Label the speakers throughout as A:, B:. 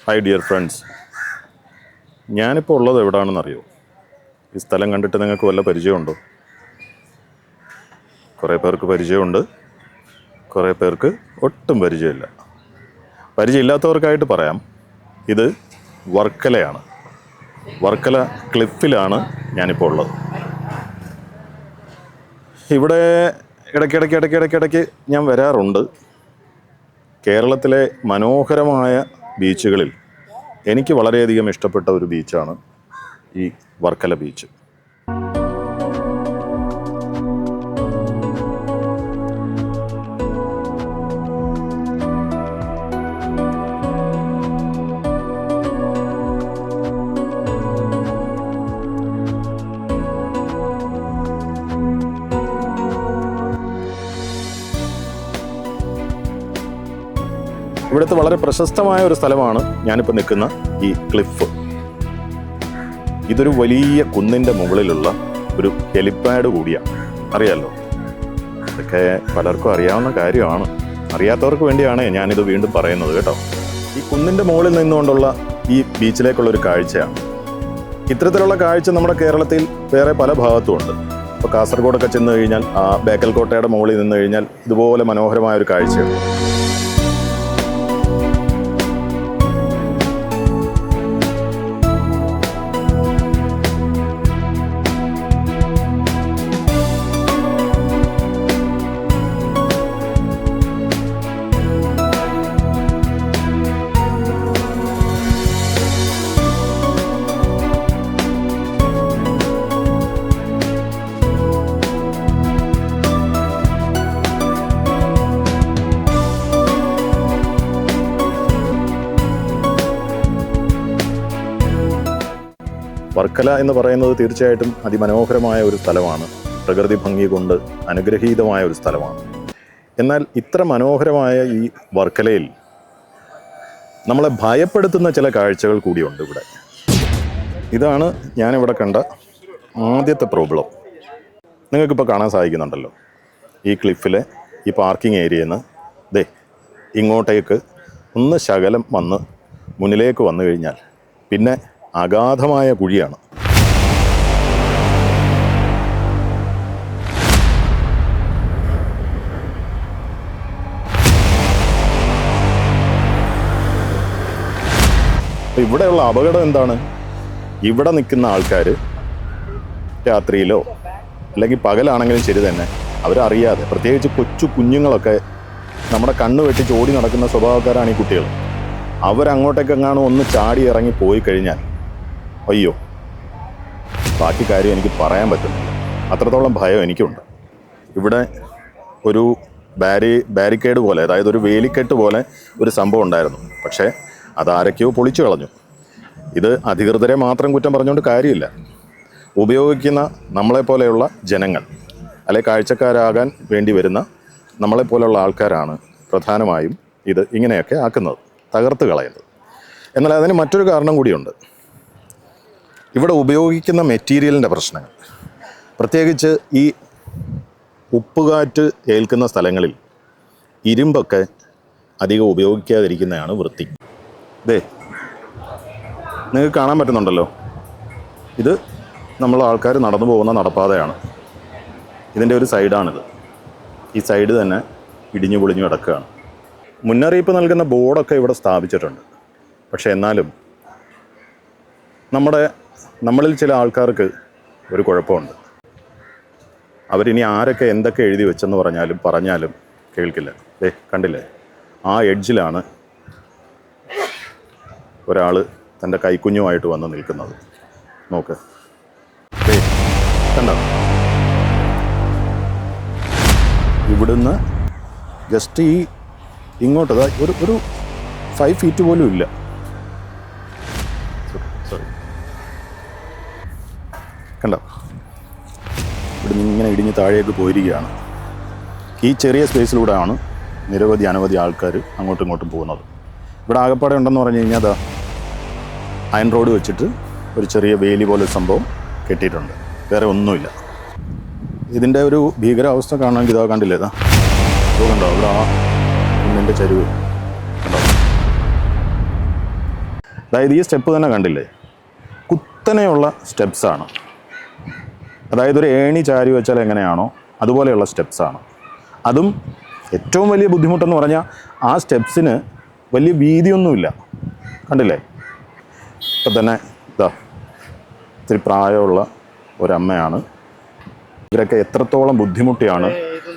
A: Hi dear friends, ഞാനിപ്പോൾ ഉള്ളത് എവിടെയാണെന്നറിയോ? ഈ സ്ഥലം കണ്ടിട്ട് നിങ്ങൾക്ക് വല്ല പരിചയമുണ്ടോ? കുറേ പേർക്ക് പരിചയമുണ്ട്, കുറേ പേർക്ക് ഒട്ടും പരിചയമില്ല. പരിചയമില്ലാത്തവർക്കായിട്ട് പറയാം, ഇത് വർക്കലയാണ്. വർക്കല ക്ലിഫിലാണ് ഞാനിപ്പോൾ ഉള്ളത്. ഇവിടെ ഇടയ്ക്കിടയ്ക്ക് ഞാൻ വരാറുണ്ട്. കേരളത്തിലെ മനോഹരമായ ബീച്ചുകളിൽ എനിക്ക് വളരെയധികം ഇഷ്ടപ്പെട്ട ഒരു ബീച്ചാണ് ഈ വർക്കല ബീച്ച്. ഇവിടുത്തെ വളരെ പ്രശസ്തമായ ഒരു സ്ഥലമാണ് ഞാനിപ്പോൾ നിൽക്കുന്ന ഈ ക്ലിഫ്. ഇതൊരു വലിയ കുന്നിൻ്റെ മുകളിലുള്ള ഒരു ഹെലിപ്പാഡ് കൂടിയാണ്. അറിയാമല്ലോ, ഇതൊക്കെ പലർക്കും അറിയാവുന്ന കാര്യമാണ്. അറിയാത്തവർക്ക് വേണ്ടിയാണ് ഞാനിത് വീണ്ടും പറയുന്നത് കേട്ടോ. ഈ കുന്നിൻ്റെ മുകളിൽ നിന്നുകൊണ്ടുള്ള ഈ ബീച്ചിലേക്കുള്ളൊരു കാഴ്ചയാണ്. ഇത്തരത്തിലുള്ള കാഴ്ച നമ്മുടെ കേരളത്തിൽ വേറെ പല ഭാഗത്തുമുണ്ട്. ഇപ്പോൾ കാസർഗോഡൊക്കെ ചെന്ന് കഴിഞ്ഞാൽ ആ ബേക്കൽ കോട്ടയുടെ മുകളിൽ നിന്ന് കഴിഞ്ഞാൽ ഇതുപോലെ മനോഹരമായൊരു കാഴ്ചയുണ്ട്. വർക്കല എന്ന് പറയുന്നത് തീർച്ചയായിട്ടും അതിമനോഹരമായ ഒരു സ്ഥലമാണ്. പ്രകൃതി ഭംഗി കൊണ്ട് അനുഗ്രഹീതമായ ഒരു സ്ഥലമാണ്. എന്നാൽ ഇത്ര മനോഹരമായ ഈ വർക്കലയിൽ നമ്മളെ ഭയപ്പെടുത്തുന്ന ചില കാഴ്ചകൾ കൂടിയുണ്ട് ഇവിടെ. ഇതാണ് ഞാനിവിടെ കണ്ട ആദ്യത്തെ പ്രോബ്ലം. നിങ്ങൾക്കിപ്പോൾ കാണാൻ സാധിക്കുന്നുണ്ടല്ലോ, ഈ ക്ലിഫിലെ ഈ പാർക്കിംഗ് ഏരിയയിൽ നിന്ന് ഇങ്ങോട്ടേക്ക് ഒന്ന് ശകലം വന്ന് മുന്നിലേക്ക് വന്നു കഴിഞ്ഞാൽ പിന്നെ അഗാധമായ കുഴിയാണ്. ഇവിടെയുള്ള അപകടം എന്താണ്? ഇവിടെ നിൽക്കുന്ന ആൾക്കാർ രാത്രിയിലോ അല്ലെങ്കിൽ പകലാണെങ്കിലും ശരി തന്നെ അവരറിയാതെ, പ്രത്യേകിച്ച് കൊച്ചു കുഞ്ഞുങ്ങളൊക്കെ നമ്മുടെ കണ്ണ് വെട്ടി ചോടി നടക്കുന്ന സ്വഭാവക്കാരാണ് ഈ കുട്ടികൾ. അവരങ്ങോട്ടേക്കെങ്ങാനും ഒന്ന് ചാടി ഇറങ്ങി പോയി കഴിഞ്ഞാൽ അയ്യോ, ബാക്കി കാര്യം എനിക്ക് പറയാൻ പറ്റുന്നില്ല. അത്രത്തോളം ഭയം എനിക്കുണ്ട്. ഇവിടെ ഒരു ബാരിക്കേഡ് പോലെ, അതായത് ഒരു വേലിക്കെട്ട് പോലെ ഒരു സംഭവം ഉണ്ടായിരുന്നു. പക്ഷേ അതാരൊക്കെയോ പൊളിച്ചു കളഞ്ഞു. ഇത് അധികൃതരെ മാത്രം കുറ്റം പറഞ്ഞുകൊണ്ട് കാര്യമില്ല. ഉപയോഗിക്കുന്ന നമ്മളെപ്പോലെയുള്ള ജനങ്ങൾ, അല്ലെ കാഴ്ചക്കാരാകാൻ വേണ്ടി വരുന്ന നമ്മളെപ്പോലെയുള്ള ആൾക്കാരാണ് പ്രധാനമായും ഇത് ഇങ്ങനെയൊക്കെ ആക്കുന്നത്, തകർത്ത് കളയുന്നത്. എന്നാൽ അതിന് മറ്റൊരു കാരണം കൂടിയുണ്ട്. ഇവിടെ ഉപയോഗിക്കുന്ന മെറ്റീരിയലിൻ്റെ പ്രശ്നങ്ങൾ. പ്രത്യേകിച്ച് ഈ ഉപ്പുകാറ്റ് ഏൽക്കുന്ന സ്ഥലങ്ങളിൽ ഇരുമ്പൊക്കെ അധികം ഉപയോഗിക്കാതിരിക്കുന്നതാണ് വൃത്തി. നിങ്ങൾക്ക് കാണാൻ പറ്റുന്നുണ്ടല്ലോ, ഇത് നമ്മൾ ആൾക്കാർ നടന്നു പോകുന്ന നടപ്പാതയാണ്. ഇതിൻ്റെ ഒരു സൈഡാണിത്. ഈ സൈഡ് തന്നെ ഇടിഞ്ഞു പൊളിഞ്ഞു കിടക്കുകയാണ്. മുന്നറിയിപ്പ് നൽകുന്ന ബോർഡൊക്കെ ഇവിടെ സ്ഥാപിച്ചിട്ടുണ്ട്. പക്ഷേ എന്നാലും നമ്മളിൽ ചില ആൾക്കാർക്ക് ഒരു കുഴപ്പമുണ്ട്. അവരിനി ആരൊക്കെ എന്തൊക്കെ എഴുതി വെച്ചെന്ന് പറഞ്ഞാലും കേൾക്കില്ല. കണ്ടില്ലേ, ആ എഡ്ജിലാണ് ഒരാൾ തൻ്റെ കൈക്കുഞ്ഞുമായിട്ട് വന്ന് നിൽക്കുന്നത്. നോക്ക്, കണ്ടോ? ഇവിടുന്ന് ജസ്റ്റ് ഇങ്ങോട്ട് ഒരു 5 ഫീറ്റ് പോലും ഇല്ല. കണ്ടോ, ഇവിടുന്ന് ഇങ്ങനെ ഇടിഞ്ഞ് താഴേക്ക് പോയിരിക്കുകയാണ്. ഈ ചെറിയ സ്പേസിലൂടെയാണ് അനവധി ആൾക്കാർ അങ്ങോട്ടും ഇങ്ങോട്ടും പോകുന്നത്. ഇവിടെ ആകപ്പാടെ ഉണ്ടെന്ന് പറഞ്ഞു കഴിഞ്ഞാൽ അതാ അയൺ റോഡ് വെച്ചിട്ട് ഒരു ചെറിയ വേലി പോലെ സംഭവം കെട്ടിയിട്ടുണ്ട്. വേറെ ഒന്നുമില്ല. ഇതിൻ്റെ ഒരു ഭീകരാവസ്ഥ കാണണമെങ്കിൽ ഇതാ കണ്ടില്ലേ, ഇതാ കണ്ടോ, ഇവിടെ ആ കുന്നിൻ്റെ ചരിവ് കണ്ടോ. അതായത് ഈ സ്റ്റെപ്പ് തന്നെ കണ്ടില്ലേ, കുത്തനെയുള്ള സ്റ്റെപ്സാണ്. അതായത് ഒരു ഏണി ചാരി വെച്ചാൽ എങ്ങനെയാണോ അതുപോലെയുള്ള സ്റ്റെപ്സാണ്. അതും ഏറ്റവും വലിയ ബുദ്ധിമുട്ടെന്ന് പറഞ്ഞാൽ ആ സ്റ്റെപ്സിന് വലിയ വീതിയൊന്നുമില്ല. കണ്ടില്ലേ? ഇപ്പം തന്നെ ഇതാ ഇത്തിരി പ്രായമുള്ള ഒരമ്മയാണ്. ഇവരൊക്കെ എത്രത്തോളം ബുദ്ധിമുട്ടിയാണ്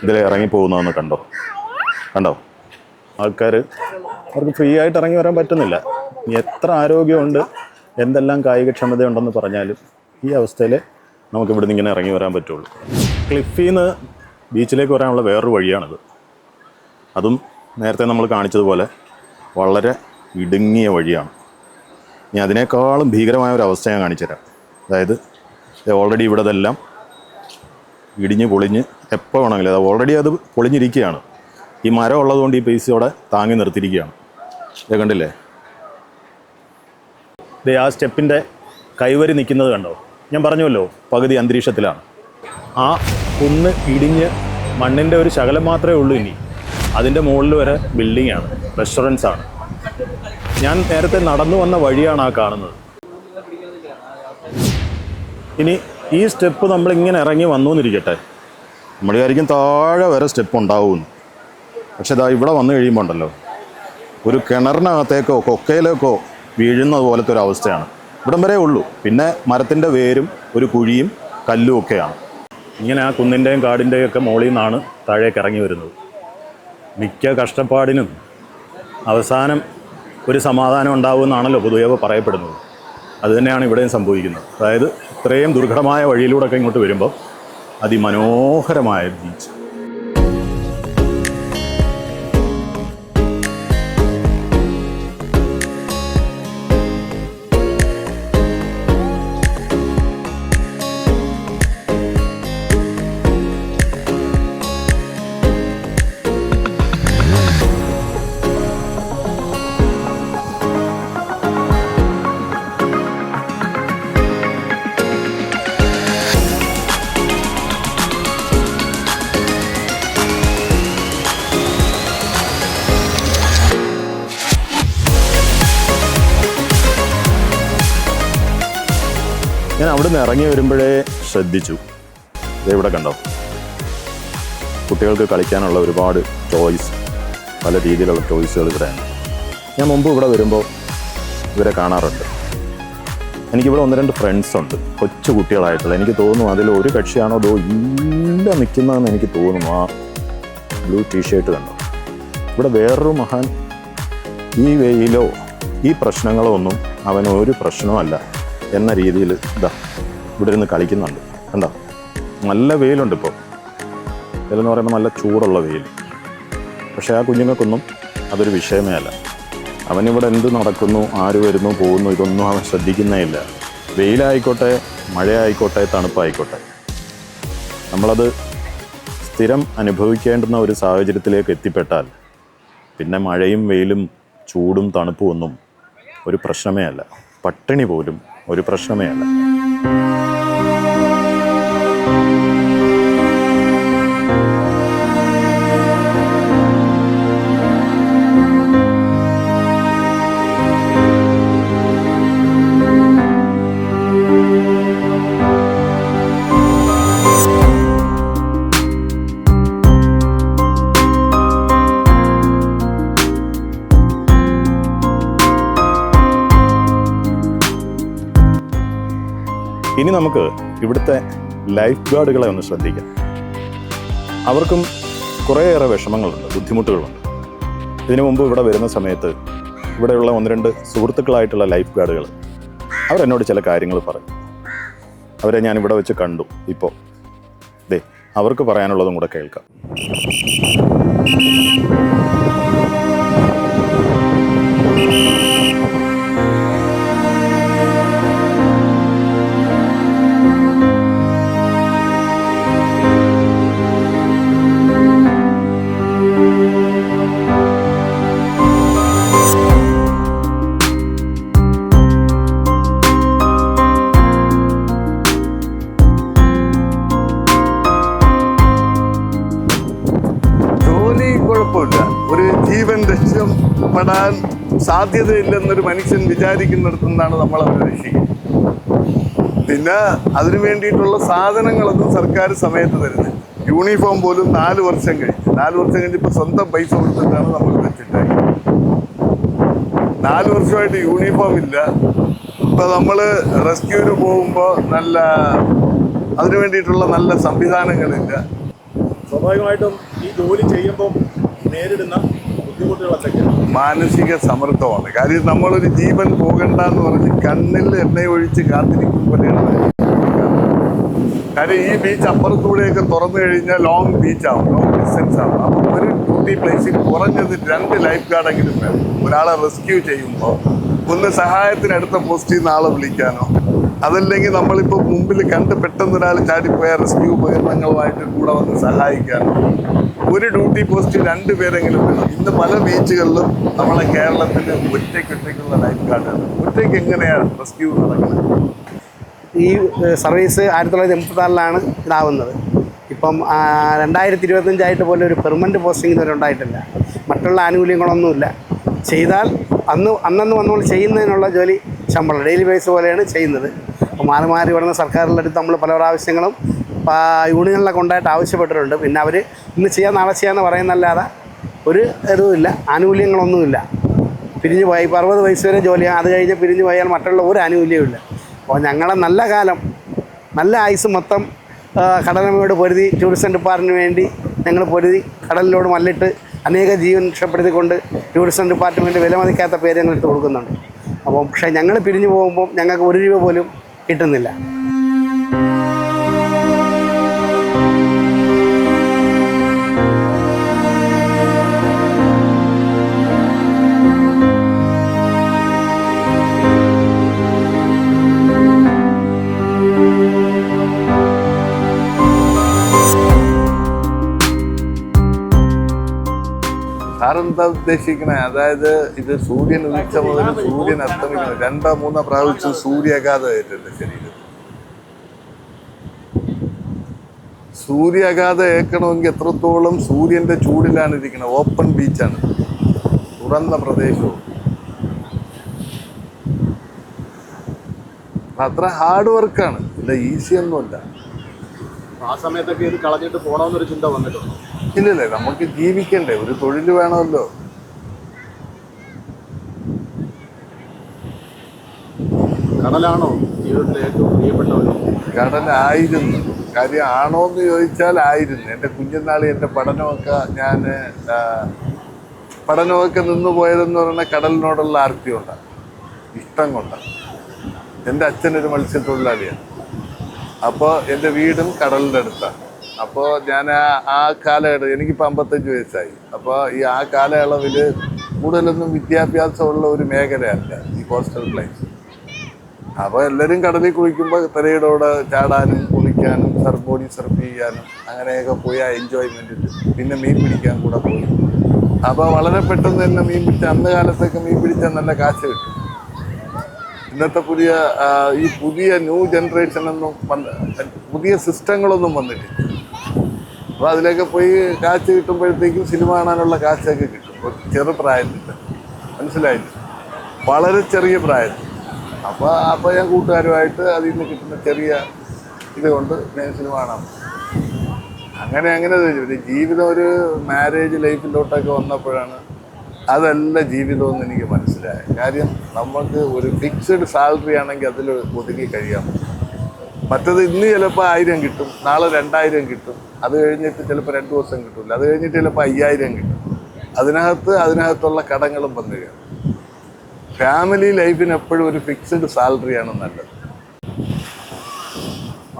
A: ഇതിൽ ഇറങ്ങി പോകുന്നതെന്ന് കണ്ടോ ആൾക്കാർ. അവർക്ക് ഫ്രീ ആയിട്ട് ഇറങ്ങി വരാൻ പറ്റുന്നില്ല. എത്ര ആരോഗ്യമുണ്ട്, എന്തെല്ലാം കായികക്ഷമതയുണ്ടെന്ന് പറഞ്ഞാലും ഈ അവസ്ഥയിൽ നമുക്ക് ഇവിടുന്ന് ഇങ്ങനെ ഇറങ്ങി വരാൻ പറ്റുള്ളൂ. ക്ലിഫിൽ നിന്ന് ബീച്ചിലേക്ക് വരാനുള്ള വേറൊരു വഴിയാണിത്. അതും നേരത്തെ നമ്മൾ കാണിച്ചതുപോലെ വളരെ ഇടുങ്ങിയ വഴിയാണ്. ഇനി അതിനേക്കാളും ഭീകരമായ ഒരു അവസ്ഥ ഞാൻ കാണിച്ചുതരാം. അതായത് ഓൾറെഡി ഇവിടെ ഇതെല്ലാം ഇടിഞ്ഞ് പൊളിഞ്ഞ് എപ്പോൾ വേണമെങ്കിലും, അത് ഓൾറെഡി അത് പൊളിഞ്ഞിരിക്കുകയാണ്. ഈ മരം ഉള്ളതുകൊണ്ട് ഈ പീസോടെ താങ്ങി നിർത്തിയിരിക്കുകയാണ്. ഇത് കണ്ടില്ലേ? ഇത് ആ സ്റ്റെപ്പിൻ്റെ കൈവരി നിൽക്കുന്നത് കണ്ടോ? ഞാൻ പറഞ്ഞുവല്ലോ പകുതി അന്തരീക്ഷത്തിലാണ്. ആ കുന്ന് ഇടിഞ്ഞ് മണ്ണിൻ്റെ ഒരു ശകലം മാത്രമേ ഉള്ളൂ. ഇനി അതിൻ്റെ മുകളിൽ വരെ ബിൽഡിങ്ങാണ്, റെസ്റ്റോറൻറ്റ്സ് ആണ്. ഞാൻ നേരത്തെ നടന്നു വന്ന വഴിയാണ് ആ കാണുന്നത്. ഇനി ഈ സ്റ്റെപ്പ് നമ്മളിങ്ങനെ ഇറങ്ങി വന്നു എന്നിരിക്കട്ടെ, നമ്മൾ വിചാരിക്കും താഴെ വരെ സ്റ്റെപ്പ് ഉണ്ടാവുമെന്ന്. പക്ഷെ ഇതാ ഇവിടെ വന്നു കഴിയുമ്പോൾ ഉണ്ടല്ലോ, ഒരു കിണറിനകത്തേക്കോ കൊക്കയിലേക്കോ വീഴുന്നത് പോലത്തെ ഒരു അവസ്ഥയാണ്. ഇവിടം വരെ ഉള്ളൂ. പിന്നെ മരത്തിൻ്റെ വേരും ഒരു കുഴിയും കല്ലും ഒക്കെയാണ്. ഇങ്ങനെ ആ കുന്നിൻ്റെയും കാടിൻ്റെയും ഒക്കെ മുകളിൽ നിന്നാണ് താഴേക്ക് ഇറങ്ങി വരുന്നത്. മിക്ക കഷ്ടപ്പാടിനും അവസാനം ഒരു സമാധാനം ഉണ്ടാവുമെന്നാണല്ലോ പൊതുവെ പറയപ്പെടുന്നത്. അതുതന്നെയാണ് ഇവിടെയും സംഭവിക്കുന്നത്. അതായത് ഇത്രയും ദുർഘടമായ വഴിയിലൂടെയൊക്കെ ഇങ്ങോട്ട് വരുമ്പോൾ അതിമനോഹരമായ ബീച്ച്. ഞാൻ അവിടെ നിന്ന് ഇറങ്ങി വരുമ്പോഴേ ശ്രദ്ധിച്ചു, ഇവിടെ കണ്ടോ, കുട്ടികൾക്ക് കളിക്കാനുള്ള ഒരുപാട് ടോയ്സ്, പല രീതിയിലുള്ള ടോയ്സുകൾ ഇവിടെയാണ്. ഞാൻ മുമ്പ് ഇവിടെ വരുമ്പോൾ ഇവരെ കാണാറുണ്ട്. എനിക്കിവിടെ 1-2 ഫ്രണ്ട്സ് ഉണ്ട്, കൊച്ചു കുട്ടികളായിട്ടുള്ള. എനിക്ക് തോന്നുന്നു അതിൽ ഒരു കക്ഷിയാണോ അതോ ഇല്ല നിൽക്കുന്നതെന്ന് എനിക്ക് തോന്നുന്നു. ആ ബ്ലൂ ടീഷർട്ട് കണ്ടോ. ഇവിടെ വേറൊരു മഹാൻ ഈ വെയിലോ ഈ പ്രശ്നങ്ങളോ ഒന്നും അവന് ഒരു പ്രശ്നമല്ല എന്ന രീതിയിൽ ഇതാ ഇവിടെ ഇരുന്ന് കളിക്കുന്നുണ്ട്. കണ്ടോ, നല്ല വെയിലുണ്ട് ഇപ്പോൾ. വെയിലെന്ന് പറയുമ്പോൾ നല്ല ചൂടുള്ള വെയിൽ. പക്ഷേ ആ കുഞ്ഞുങ്ങൾക്കൊന്നും അതൊരു വിഷയമേ അല്ല. അവനിവിടെ എന്ത് നടക്കുന്നു, ആര് വരുന്നു പോകുന്നു, ഇതൊന്നും അവൻ ശ്രദ്ധിക്കുന്നേ ഇല്ല. വെയിലായിക്കോട്ടെ, മഴയായിക്കോട്ടെ, തണുപ്പായിക്കോട്ടെ, നമ്മളത് സ്ഥിരം അനുഭവിക്കേണ്ടുന്ന ഒരു സാഹചര്യത്തിലേക്ക് എത്തിപ്പെട്ടാൽ പിന്നെ മഴയും വെയിലും ചൂടും തണുപ്പും ഒന്നും ഒരു പ്രശ്നമേ അല്ല. പട്ടിണി പോലും ഒരു പ്രശ്നമേ അല്ല. ഇനി നമുക്ക് ഇവിടുത്തെ ലൈഫ് ഗാർഡുകളെ ഒന്ന് ശ്രദ്ധിക്കാം. അവർക്കും കുറേയേറെ വിഷമങ്ങളുണ്ട്, ബുദ്ധിമുട്ടുകളുണ്ട്. ഇതിനു മുമ്പ് ഇവിടെ വരുന്ന സമയത്ത് ഇവിടെയുള്ള 1-2 സുഹൃത്തുക്കളായിട്ടുള്ള ലൈഫ് ഗാർഡുകൾ അവരെന്നോട് ചില കാര്യങ്ങൾ പറയും. അവരെ ഞാൻ ഇവിടെ വെച്ച് കണ്ടു. ഇപ്പോൾ അവർക്ക് പറയാനുള്ളതും കൂടെ കേൾക്കാം.
B: ഒരു ജീവൻ രക്ഷപ്പെടാൻ സാധ്യതയില്ലെന്നൊരു മനുഷ്യൻ വിചാരിക്കുന്നിടത്തു നിന്നാണ് നമ്മളവരെ രക്ഷിക്കുന്നത്. പിന്നെ അതിനു വേണ്ടിയിട്ടുള്ള സാധനങ്ങളൊന്നും സർക്കാർ സമയത്ത് തരുന്നത്. യൂണിഫോം പോലും 4 വർഷം കഴിഞ്ഞപ്പോൾ സ്വന്തം പൈസ കൊടുത്തിട്ടാണ് നമ്മൾ വെച്ചിട്ടായി. 4 വർഷമായിട്ട് യൂണിഫോം ഇല്ല. ഇപ്പം നമ്മൾ റെസ്ക്യൂവിന് പോകുമ്പോൾ അതിനു വേണ്ടിയിട്ടുള്ള നല്ല സംവിധാനങ്ങളില്ല.
A: സ്വാഭാവികമായിട്ടും ഈ ജോലി ചെയ്യുമ്പോൾ നേരിടുന്ന ബുദ്ധിമുട്ടുകൾ എന്തൊക്കെയാണ്?
B: മാനസിക സമ്മർദ്ദമാണ്. കാര്യം നമ്മളൊരു ജീവൻ പോകണ്ടെന്ന് പറഞ്ഞ് കണ്ണിൽ എണ്ണ ഒഴിച്ച് കാത്തിരിക്കുമ്പോഴാണ്. കാര്യം ഈ ബീച്ച് അപ്പുറത്തൂടെയൊക്കെ തുറന്നു കഴിഞ്ഞാൽ ലോങ് ബീച്ചാവും, ലോങ് ഡിസ്റ്റൻസ് ആവും. അപ്പോൾ ഒരു ഡ്യൂട്ടി പ്ലേസിൽ കുറഞ്ഞത് 2 ലൈഫ് ഗാർഡെങ്കിലും വേണം. ഒരാളെ റെസ്ക്യൂ ചെയ്യുമ്പോൾ ഒന്ന് സഹായത്തിന് അടുത്ത പോസ്റ്റിൽ നിന്ന് ആളെ വിളിക്കാനോ, അതല്ലെങ്കിൽ നമ്മളിപ്പോൾ മുമ്പിൽ കണ്ട് പെട്ടെന്ന് ഒരാൾ ചാടിപ്പോയ റെസ്ക്യൂ ഉപകരണങ്ങളുമായിട്ട് കൂടെ വന്ന് സഹായിക്കാനോ ഒരു ഡ്യൂട്ടി പോസ്റ്റ് 2 പേരെങ്കിലും വേണം. ഇന്ന് പല ബീച്ചുകളിലും നമ്മളെ കേരളത്തിൽ ഒറ്റയ്ക്കുള്ള ലൈഫ് ഗാർഡാണ്. ഒറ്റയ്ക്ക് എങ്ങനെയാണ് റെസ്ക്യൂ നടക്കുന്നത്?
C: ഈ സർവീസ് 1984 ഇതാവുന്നത്. ഇപ്പം 2025 പോലും ഒരു പെർമനൻറ്റ് പോസ്റ്റിംഗ് ഇതുവരെ ഉണ്ടായിട്ടില്ല. മറ്റുള്ള ആനുകൂല്യങ്ങളൊന്നുമില്ല. ചെയ്താൽ അന്നന്ന് വന്നുകൊണ്ട് ചെയ്യുന്നതിനുള്ള ജോലി ശമ്പളം ഡെയിലി ബേസ് പോലെയാണ് ചെയ്യുന്നത്. അപ്പോൾ മാറി ഇവിടുന്ന് സർക്കാരിൻ്റെ അടുത്ത് നമ്മൾ പല പ്രാവശ്യങ്ങളും യൂണിയനിലെ കൊണ്ടായിട്ട് ആവശ്യപ്പെട്ടിട്ടുണ്ട്. പിന്നെ അവർ ഇന്ന് ചെയ്യാൻ നാളെ ചെയ്യാമെന്ന് പറയുന്നല്ലാതെ ഒരു ഇതുമില്ല, ആനുകൂല്യങ്ങളൊന്നുമില്ല. പിരിഞ്ഞു പോയി ഇപ്പോൾ 60 വയസ്സ് വരെ ജോലിയാണ്. അത് കഴിഞ്ഞ് പിരിഞ്ഞു പോയാൽ മറ്റുള്ള ഒരു ആനുകൂല്യമില്ല. അപ്പോൾ ഞങ്ങളെ നല്ല കാലം, നല്ല ആയുസ് മൊത്തം കടലമ്മയോട് പൊരുതി ടൂറിസം ഡിപ്പാർട്ട്മെൻറ്റിന് വേണ്ടി ഞങ്ങൾ പൊരുതി കടലിലോട് മല്ലിട്ട് അനേക ജീവൻ രക്ഷപ്പെടുത്തിക്കൊണ്ട് ടൂറിസം ഡിപ്പാർട്ട്മെൻറ്റ് വിലമതിക്കാത്ത പേര് ഞങ്ങൾ ഇട്ട് കൊടുക്കുന്നുണ്ട്. അപ്പോൾ പക്ഷേ ഞങ്ങൾ പിരിഞ്ഞു പോകുമ്പോൾ ഞങ്ങൾക്ക് 1 രൂപ പോലും കിട്ടുന്നില്ല.
B: സാറെന്താ ഉദ്ദേശിക്കണേ? അതായത് ഇത് സൂര്യൻ ഉദിച്ച മുതൽ സൂര്യൻ അസ്തമിക്കണം 2-3 പ്രാവശ്യം സൂര്യാഘാതം ഏറ്റിട്ടുണ്ട് ശരീരം. സൂര്യാഘാതം ഏൽക്കണമെങ്കിൽ എത്രത്തോളം സൂര്യന്റെ ചൂടിലാണ് ഇരിക്കുന്നത്. ഓപ്പൺ ബീച്ചാണ്, തുറന്ന പ്രദേശവും. അത്ര ഹാർഡ് വർക്കാണ്, ഇല്ല ഈസി ഒന്നുമല്ല.
A: ആ സമയത്തൊക്കെ ഇത് കളഞ്ഞിട്ട് പോകണമെന്നൊരു ചിന്ത വന്നിട്ടുണ്ട്?
B: ഇല്ലല്ലേ, നമുക്ക് ജീവിക്കണ്ടേ, ഒരു തൊഴിൽ വേണമല്ലോ.
A: കടലാണോ ജീവിതത്തിലെ ഏറ്റവും പ്രിയപ്പെട്ടവർ?
B: കടലായിരുന്നു. കാര്യം ആണോന്ന് ചോദിച്ചാൽ ആയിരുന്നു. എൻ്റെ കുഞ്ഞുനാളിൽ എൻ്റെ പഠനമൊക്കെ നിന്ന് പോയതെന്ന് പറഞ്ഞാൽ കടലിനോടുള്ള ആർത്തി കൊണ്ടാണ്, ഇഷ്ടം കൊണ്ടാണ്. എൻ്റെ അച്ഛനൊരു മത്സ്യത്തൊഴിലാളിയാണ്. അപ്പോൾ എൻ്റെ വീടും കടലിൻ്റെ അടുത്താണ്. അപ്പോൾ ഞാൻ ആ കാലയളവ്, എനിക്കിപ്പോൾ 55 വയസ്സായി. അപ്പോൾ ആ കാലയളവിൽ കൂടുതലൊന്നും വിദ്യാഭ്യാസമുള്ള ഒരു മേഖലയല്ല ഈ കോസ്റ്റൽ പ്ലേസ്. അപ്പോൾ എല്ലാവരും കടലിൽ കുളിക്കുമ്പോൾ തിരയിടോടെ ചാടാനും കുളിക്കാനും ബോഡി സർഫ് ചെയ്യാനും അങ്ങനെയൊക്കെ പോയി ആ എൻജോയ്മെൻറ്റിൽ പിന്നെ മീൻ പിടിക്കാൻ കൂടെ പോയി. അപ്പോൾ വളരെ പെട്ടെന്ന് തന്നെ മീൻ പിടിച്ച, അന്ന് കാലത്തൊക്കെ മീൻ പിടിച്ചാൽ നല്ല കാശ് കിട്ടും. ഇന്നത്തെ പുതിയ ന്യൂ ജനറേഷനൊന്നും പുതിയ സിസ്റ്റങ്ങളൊന്നും വന്നിട്ടില്ല. അപ്പോൾ അതിലൊക്കെ പോയി കാശ് കിട്ടുമ്പോഴത്തേക്കും സിനിമ കാണാനുള്ള കാശൊക്കെ കിട്ടും. ചെറുപ്രായത്തിൽ, മനസ്സിലായില്ല, വളരെ ചെറിയ പ്രായത്തിൽ. അപ്പോൾ ഞാൻ കൂട്ടുകാരുമായിട്ട് അതിൽ നിന്ന് കിട്ടുന്ന ചെറിയ ഇതുകൊണ്ട് ഞാൻ സിനിമ കാണാം. അങ്ങനെ ജീവിതം ഒരു മാരേജ് ലൈഫിലോട്ടൊക്കെ വന്നപ്പോഴാണ് അതല്ല ജീവിതമെന്ന് എനിക്ക് മനസ്സിലായത്. കാര്യം നമുക്ക് ഒരു ഫിക്സഡ് സാലറി ആണെങ്കിൽ അതിൽ ഒതുങ്ങി കഴിയാം. മറ്റത് ഇന്ന് ചിലപ്പോൾ 1000 കിട്ടും, നാളെ 2000 കിട്ടും, അത് കഴിഞ്ഞിട്ട് ചിലപ്പോൾ 2 ദിവസം കിട്ടില്ല, അത് കഴിഞ്ഞിട്ട് ചിലപ്പോൾ 5000 കിട്ടും. അതിനകത്തുള്ള കടങ്ങളും വന്നു കയറും. ഫാമിലി ലൈഫിന് എപ്പോഴും ഒരു ഫിക്സഡ് സാലറിയാണ് നല്ലത്.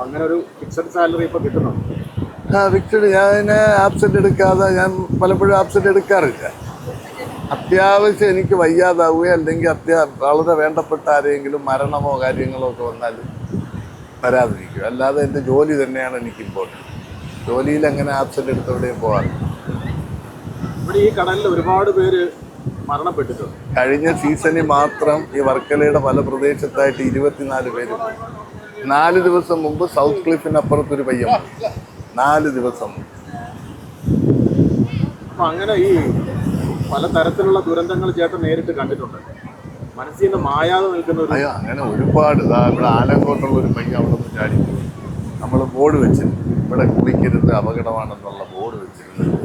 A: അങ്ങനെ ഒരു ഫിക്സഡ് സാലറി ഇപ്പോൾ കിട്ടുന്നുണ്ട്?
B: ഫിക്സഡ് ഞാൻ ആബ്സെൻ്റ് എടുക്കാതെ, ഞാൻ പലപ്പോഴും ആബ്സെൻ്റ് എടുക്കാറില്ല. അത്യാവശ്യം എനിക്ക് വയ്യാതാവുകയോ അല്ലെങ്കിൽ വളരെ വേണ്ടപ്പെട്ട ആരെങ്കിലും മരണമോ കാര്യങ്ങളോ ഒക്കെ വന്നാൽ വരാതിരിക്കും. അല്ലാതെ എൻ്റെ ജോലി തന്നെയാണ് എനിക്ക് ഇമ്പോർട്ടൻറ്റ്. ജോലിയിൽ അങ്ങനെ ആബ്സെൻ്റ് എടുത്തെവിടെയും പോകാറില്ല.
A: ഇവിടെ ഈ കടലിൽ ഒരുപാട് പേര് മരണപ്പെട്ടിട്ടുണ്ട്.
B: കഴിഞ്ഞ സീസണിൽ മാത്രം ഈ വർക്കലയുടെ പല പ്രദേശത്തായിട്ട് 24 പേര്. 4 ദിവസം മുമ്പ് സൗത്ത് ക്ലിഫിനപ്പുറത്തൊരു പയ്യൻ 4 ദിവസം മുമ്പ്.
A: അപ്പം അങ്ങനെ ഈ പലതരത്തിലുള്ള ദുരന്തങ്ങൾ ചേട്ടൻ നേരിട്ട് കണ്ടിട്ടുണ്ട്. മനസ്സിൽ നിന്ന് മായാതെ നിൽക്കുന്ന ഒരു
B: അയ്യോ അങ്ങനെ ഒരുപാട് ഇതാ ഇവിടെ ആലങ്കോട്ടുള്ള ഒരു പയ്യ അവിടെ നിന്ന് ചാടി നമ്മൾ ബോർഡ് വെച്ചിരുന്നു, ഇവിടെ കുളിക്കരുത് അപകടമാണെന്നുള്ള ബോർഡ് വെച്ചിരുന്നു.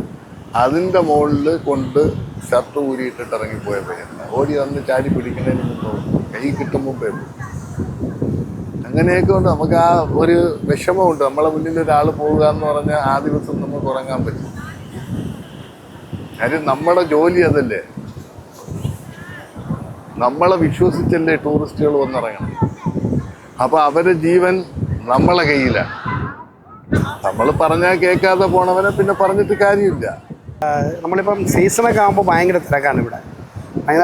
B: അതിൻ്റെ മുകളിൽ കൊണ്ട് ഷർട്ട് ഊരിയിട്ടിട്ട് ഇറങ്ങിപ്പോയ പയ്യല്ല, ഓടി വന്ന് ചാടി പിടിക്കുന്നതിന് മുമ്പ് കൈ കിട്ടും മുമ്പേ പോയി. അങ്ങനെയൊക്കെ ഉണ്ട്. നമുക്ക് ആ ഒരു വിഷമമുണ്ട്. നമ്മളെ മുന്നിൽ ഒരാൾ പോവുക എന്ന് പറഞ്ഞാൽ ആ ദിവസം നമുക്ക് ഉറങ്ങാൻ പറ്റും. കാര്യം നമ്മുടെ ജോലി അതല്ലേ, നമ്മളെ വിശ്വസിച്ചല്ലേ ടൂറിസ്റ്റുകൾ വന്നിറങ്ങണം. അപ്പോൾ അവരുടെ ജീവൻ നമ്മളെ കയ്യിലാണ്. നമ്മൾ പറഞ്ഞാൽ കേൾക്കാതെ പോണവനെ പിന്നെ പറഞ്ഞിട്ട് കാര്യമില്ല.
C: നമ്മളിപ്പം സീസണൊക്കെ ആകുമ്പോൾ ഭയങ്കര തിരക്കാണ് ഇവിടെ.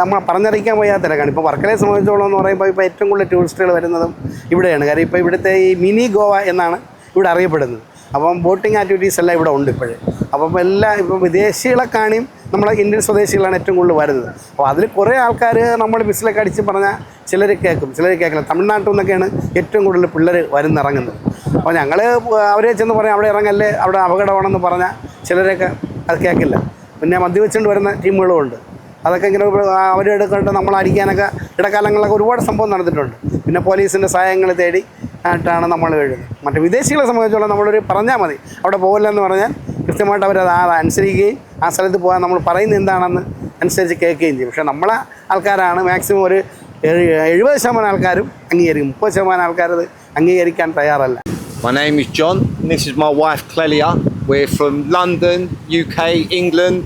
C: നമ്മൾ പറഞ്ഞറിയിക്കാൻ വയ്യാത്ത തിരക്കാണ്. ഇപ്പോൾ വർക്കലയെ സംബന്ധിച്ചോളം എന്ന് പറയുമ്പോൾ ഇപ്പോൾ ഏറ്റവും കൂടുതൽ ടൂറിസ്റ്റുകൾ വരുന്നതും ഇവിടെയാണ്. കാര്യം ഇപ്പോൾ ഇവിടുത്തെ ഈ മിനി ഗോവ എന്നാണ് ഇവിടെ അറിയപ്പെടുന്നത്. അപ്പം ബോട്ടിങ് ആക്ടിവിറ്റീസ് എല്ലാം ഇവിടെ ഉണ്ട് ഇപ്പോഴേ. അപ്പം ഇപ്പം വിദേശികളെ കാണിയും നമ്മളെ ഇന്ത്യൻ സ്വദേശികളാണ് ഏറ്റവും കൂടുതൽ വരുന്നത്. അപ്പോൾ അതിൽ കുറേ ആൾക്കാർ നമ്മൾ ബസ്സിലൊക്കെ അടിച്ച് പറഞ്ഞാൽ ചിലർ കേൾക്കും, ചിലർ കേൾക്കില്ല. തമിഴ്നാട്ടിൽ നിന്നൊക്കെയാണ് ഏറ്റവും കൂടുതൽ പിള്ളേർ വരുന്നിറങ്ങുന്നത്. അപ്പോൾ ഞങ്ങൾ അവരെ ചെന്ന് പറയാം അവിടെ ഇറങ്ങല്ലേ, അവിടെ അപകടമാണെന്ന് പറഞ്ഞാൽ ചിലരൊക്കെ അത് കേൾക്കില്ല. പിന്നെ മദ്യവെച്ചുകൊണ്ട് വരുന്ന ടീമുകളും ഉണ്ട്. അതൊക്കെ ഇങ്ങനെ അവരെടുക്കൊണ്ട് നമ്മൾ അടിക്കാനൊക്കെ ഇടക്കാലങ്ങളിലൊക്കെ ഒരുപാട് സംഭവം നടന്നിട്ടുണ്ട്. പിന്നെ പോലീസിൻ്റെ സഹായങ്ങൾ തേടി ആയിട്ടാണ് നമ്മൾ വീഴുന്നത്. മറ്റു വിദേശികളെ സംബന്ധിച്ചോളം നമ്മളൊരു പറഞ്ഞാൽ മതി അവിടെ പോകില്ലെന്ന് പറഞ്ഞാൽ കൃത്യമായിട്ട് അവരത് അനുസരിക്കുകയും ആ സ്ഥലത്ത് പോകാൻ നമ്മൾ പറയുന്നത് എന്താണെന്ന് അനുസരിച്ച് കേൾക്കുകയും ചെയ്യും. പക്ഷേ നമ്മളെ ആൾക്കാരാണ് മാക്സിമം ഒരു 70% ആൾക്കാരും അംഗീകരിക്കും, 30% ആൾക്കാരത് അംഗീകരിക്കാൻ തയ്യാറല്ല.
D: My name is John and this is my wife Clelia. We're from London, UK, England.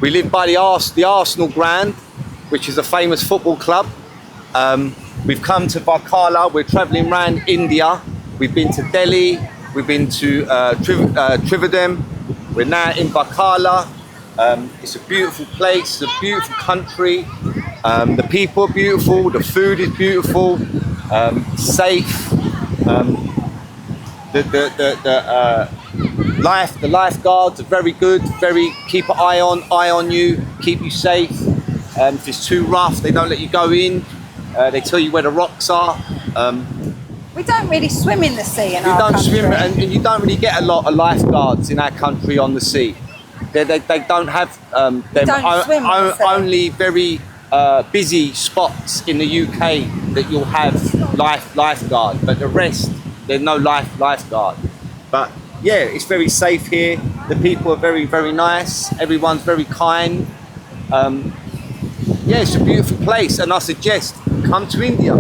D: We live by the Arsenal ground, which is a famous football club. We've come to Varkala. We're travelling around India. We've been to Delhi. We've been to Trivandrum. We're now in Varkala. It's a beautiful place. It's a beautiful country. The people are beautiful. The food is beautiful. Safe. The lifeguards are very good. Keep an eye on you. Keep you safe. If it's too rough, they don't let you go in. They tell you where the rocks are.
E: We don't really swim in the sea in
D: You
E: our
D: don't
E: country.
D: swim, and you don't really get a lot of lifeguards in our country on the sea. They don't have them.
E: Don't swim on the sea.
D: Only very busy spots in the UK that you'll have lifeguard, but the rest there's no lifeguard. But yeah, it's very safe here. The people are very, very nice. Everyone's very kind. Yeah, it's a beautiful place, and I suggest come to India.